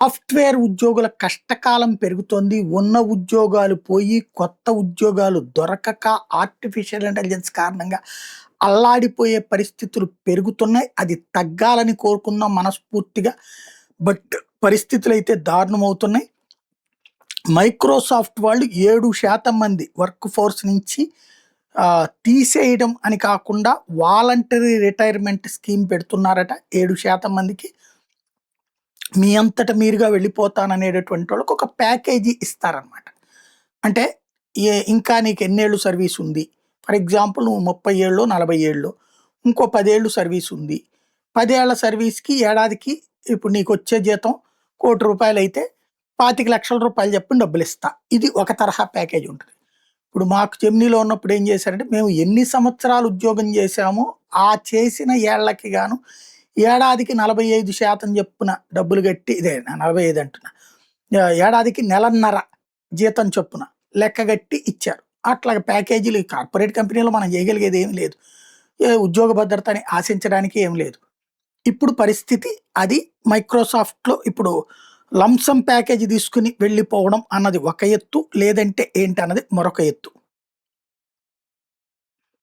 Software ఉద్యోగుల కష్టకాలం పెరుగుతోంది. ఉన్న ఉద్యోగాలు పోయి, కొత్త ఉద్యోగాలు దొరకక ఆర్టిఫిషియల్ ఇంటెలిజెన్స్ కారణంగా అల్లాడిపోయే పరిస్థితులు పెరుగుతున్నాయి. అది తగ్గాలని కోరుకుందాం మనస్ఫూర్తిగా. బట్ పరిస్థితులైతే దారుణమవుతున్నాయి. మైక్రోసాఫ్ట్ వాళ్ళు 7% మంది వర్క్ ఫోర్స్ నుంచి తీసేయడం అని కాకుండా వాలంటరీ రిటైర్మెంట్ స్కీమ్ పెడుతున్నారట 7% మందికి. మీ అంతట మీరుగా వెళ్ళిపోతాననేటటువంటి వాళ్ళకి ఒక ప్యాకేజీ ఇస్తారనమాట. అంటే ఇంకా నీకు ఎన్నేళ్ళు సర్వీస్ ఉంది. ఫర్ ఎగ్జాంపుల్ నువ్వు 30 ఏళ్ళో, 40 ఏళ్ళో, ఇంకో 10 ఏళ్ళు సర్వీస్ ఉంది. 10 ఏళ్ల సర్వీస్‌కి ఏడాదికి ఇప్పుడు నీకొచ్చే జీతం ₹1,00,00,000 అయితే ₹25,00,000 చెప్పిన డబ్బులిస్తా. ఇది ఒక తరహా ప్యాకేజ్ ఉంటది. ఇప్పుడు మాకు జెమినీలో ఉన్నప్పుడు ఏం చేశారంటే, మేము ఎన్ని సంవత్సరాలు ఉద్యోగం చేశామో, ఆ చేసిన ఏళ్ళకి గాను ఏడాదికి 45% చొప్పున డబ్బులు కట్టి 45 అంటున్నా. ఏడాదికి నెలన్నర జీతం చొప్పున లెక్కగట్టి ఇచ్చారు. అట్లాగా ప్యాకేజీలు ఈ కార్పొరేట్ కంపెనీలో మనం చేయగలిగేది ఏమి లేదు. ఉద్యోగ భద్రతని ఆశించడానికి ఏమి లేదు. ఇప్పుడు పరిస్థితి అది. మైక్రోసాఫ్ట్‌లో ఇప్పుడు లంప్ సమ్ ప్యాకేజ్ తీసుకొని వెళ్ళిపోవడం అన్నది ఒక ఎత్తు. లేదంటే ఏంటన్నది మరొక ఎత్తు.